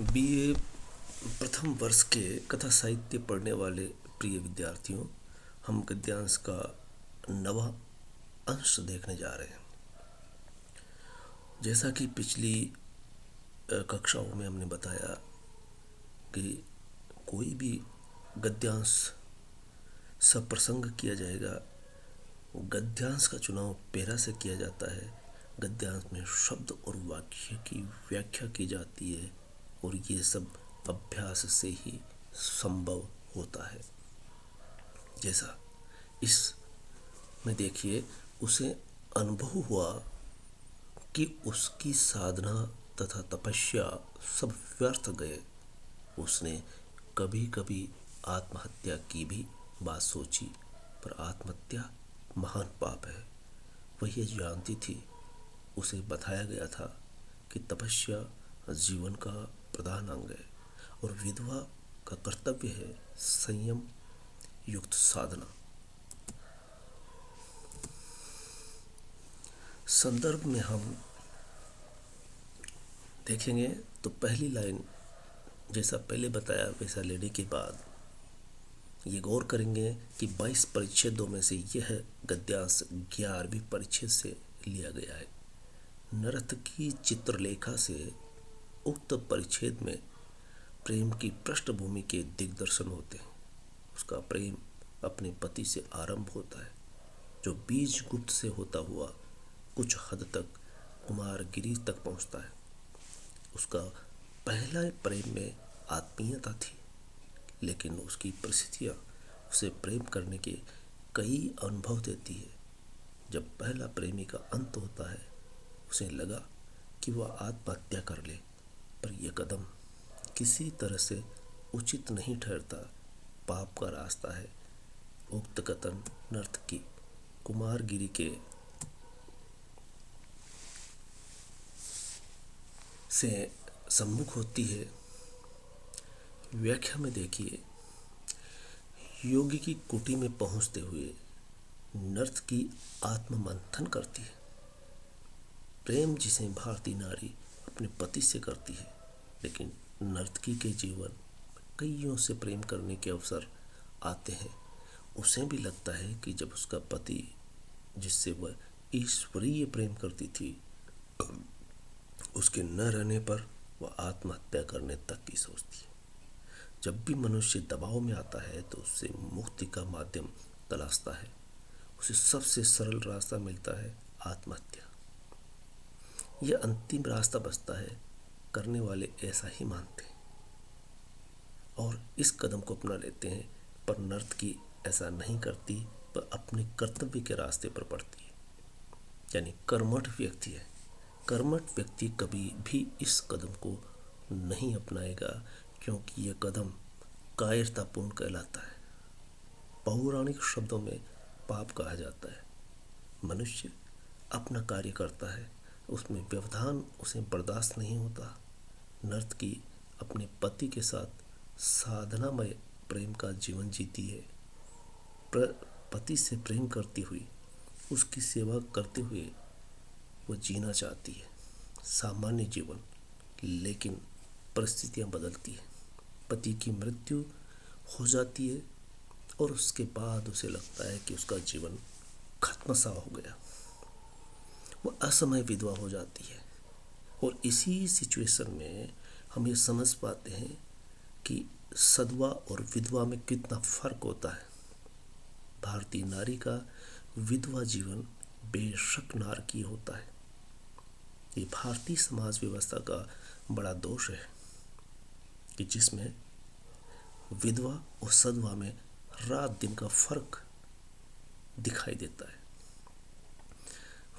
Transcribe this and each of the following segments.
BA प्रथम वर्ष के कथा साहित्य पढ़ने वाले प्रिय विद्यार्थियों, हम गद्यांश का नवा अंश देखने जा रहे हैं। जैसा कि पिछली कक्षाओं में हमने बताया कि कोई भी गद्यांश सप्रसंग किया जाएगा। गद्यांश का चुनाव पैरा से किया जाता है। गद्यांश में शब्द और वाक्य की व्याख्या की जाती है और ये सब अभ्यास से ही संभव होता है। जैसा इस में देखिए, उसे अनुभव हुआ कि उसकी साधना तथा तपस्या सब व्यर्थ गए। उसने कभी कभी आत्महत्या की भी बात सोची, पर आत्महत्या महान पाप है, वह ये जानती थी। उसे बताया गया था कि तपस्या जीवन का प्रधान अंग है और विधवा का कर्तव्य है संयम युक्त साधना। संदर्भ में हम देखेंगे तो पहली लाइन जैसा पहले बताया वैसा लेने के बाद ये गौर करेंगे कि 22 परिच्छेदों में से यह गद्यांश 11वीं परिच्छेद से लिया गया है। नर्तकी चित्रलेखा से उक्त परिच्छेद में प्रेम की पृष्ठभूमि के दिग्दर्शन होते हैं। उसका प्रेम अपने पति से आरंभ होता है, जो बीज गुप्त से होता हुआ कुछ हद तक कुमारगिरी तक पहुंचता है। उसका पहला प्रेम में आत्मीयता थी, लेकिन उसकी परिस्थितियां उसे प्रेम करने के कई अनुभव देती है। जब पहला प्रेमी का अंत होता है, उसे लगा कि वह आत्महत्या कर ले, पर यह कदम किसी तरह से उचित नहीं ठहरता, पाप का रास्ता है। उक्त कथन नर्तकी कुमारगिरी के से सम्मुख होती है। व्याख्या में देखिए, योगी की कुटी में पहुंचते हुए नर्तकी आत्ममंथन करती है। प्रेम जिसे भारतीय नारी अपने पति से करती है, लेकिन नर्तकी के जीवन कईयों से प्रेम करने के अवसर आते हैं। उसे भी लगता है कि जब उसका पति, जिससे वह ईश्वरीय प्रेम करती थी, उसके न रहने पर वह आत्महत्या करने तक की सोचती है। जब भी मनुष्य दबाव में आता है तो उससे मुक्ति का माध्यम तलाशता है। उसे सबसे सरल रास्ता मिलता है आत्महत्या। यह अंतिम रास्ता बचता है। करने वाले ऐसा ही मानते हैं और इस कदम को अपना लेते हैं, पर नर्तकी ऐसा नहीं करती, पर अपने कर्तव्य के रास्ते पर पड़ती है, यानी कर्मठ व्यक्ति है। कर्मठ व्यक्ति कभी भी इस कदम को नहीं अपनाएगा, क्योंकि यह कदम कायरतापूर्ण कहलाता है। पौराणिक शब्दों में पाप कहा जाता है। मनुष्य अपना कार्य करता है, उसमें व्यवधान उसे बर्दाश्त नहीं होता। नर्तकी अपने पति के साथ साधनामय प्रेम का जीवन जीती है। पति से प्रेम करती हुई, उसकी सेवा करते हुए वो जीना चाहती है सामान्य जीवन, लेकिन परिस्थितियां बदलती है। पति की मृत्यु हो जाती है और उसके बाद उसे लगता है कि उसका जीवन खत्म सा हो गया। वो असमय विधवा हो जाती है और इसी सिचुएशन में हम ये समझ पाते हैं कि सधवा और विधवा में कितना फर्क होता है। भारतीय नारी का विधवा जीवन बेशक नारकीय होता है। ये भारतीय समाज व्यवस्था का बड़ा दोष है कि जिसमें विधवा और सधवा में रात दिन का फर्क दिखाई देता है।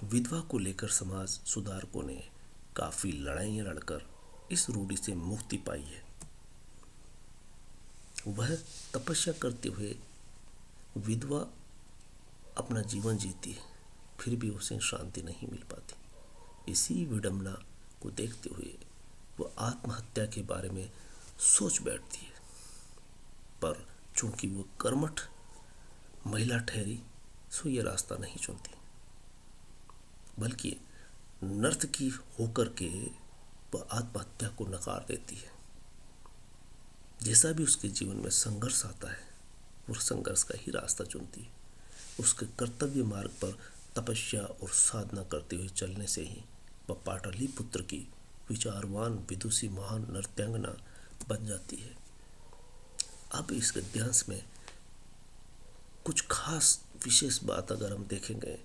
विधवा को लेकर समाज सुधारकों ने काफी लड़ाइयां लड़कर इस रूढ़ि से मुक्ति पाई है। वह तपस्या करते हुए विधवा अपना जीवन जीती है, फिर भी उसे शांति नहीं मिल पाती। इसी विडंबना को देखते हुए वह आत्महत्या के बारे में सोच बैठती है, पर चूंकि वो कर्मठ महिला ठहरी, सो ये रास्ता नहीं चुनती, बल्कि नर्तकी होकर के वह आत्महत्या को नकार देती है। जैसा भी उसके जीवन में संघर्ष आता है, वो संघर्ष का ही रास्ता चुनती है। उसके कर्तव्य मार्ग पर तपस्या और साधना करते हुए चलने से ही वह पाटलिपुत्र की विचारवान विदुषी महान नृत्यांगना बन जाती है। अब इस गद्यांश में कुछ खास विशेष बात अगर हम देखेंगे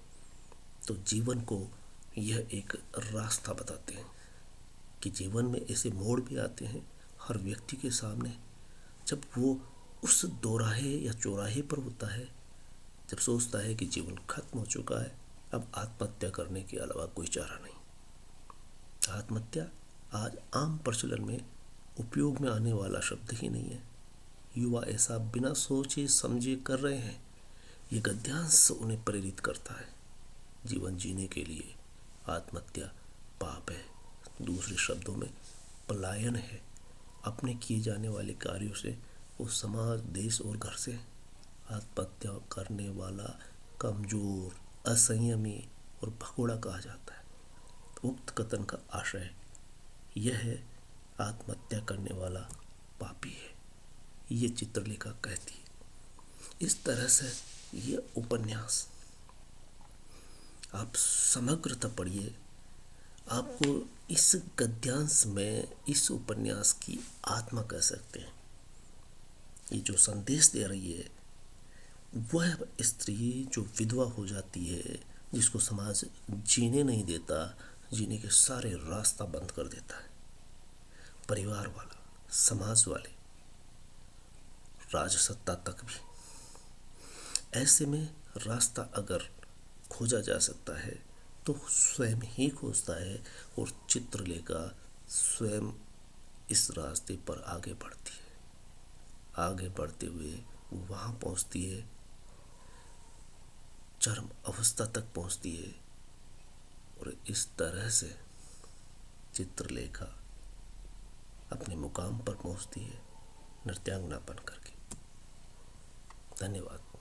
तो जीवन को यह एक रास्ता बताते हैं कि जीवन में ऐसे मोड़ भी आते हैं हर व्यक्ति के सामने, जब वो उस दोराहे या चौराहे पर होता है, जब सोचता है कि जीवन खत्म हो चुका है, अब आत्महत्या करने के अलावा कोई चारा नहीं। आत्महत्या आज आम प्रचलन में उपयोग में आने वाला शब्द ही नहीं है। युवा ऐसा बिना सोचे समझे कर रहे हैं। ये गद्यांश उन्हें प्रेरित करता है। जीवन जीने के लिए आत्महत्या पाप है, दूसरे शब्दों में पलायन है। अपने किए जाने वाले कार्यों से, वो समाज, देश और घर से। आत्महत्या करने वाला कमजोर, असंयमी और भगोड़ा कहा जाता है। उक्त कथन का आशय यह है, आत्महत्या करने वाला पापी है, ये चित्रलेखा कहती है। इस तरह से ये उपन्यास आप समग्रता पढ़िए, आपको इस गद्यांश में इस उपन्यास की आत्मा कह सकते हैं। ये जो संदेश दे रही है, वह स्त्री जो विधवा हो जाती है, जिसको समाज जीने नहीं देता, जीने के सारे रास्ता बंद कर देता है, परिवार वाला, समाज वाले, राजसत्ता तक भी। ऐसे में रास्ता अगर खोजा जा सकता है तो स्वयं ही खोजता है, और चित्रलेखा स्वयं इस रास्ते पर आगे बढ़ती है। आगे बढ़ते हुए वहाँ पहुँचती है, चरम अवस्था तक पहुँचती है, और इस तरह से चित्रलेखा अपने मुकाम पर पहुँचती है, नृत्यांगना बन करके। धन्यवाद।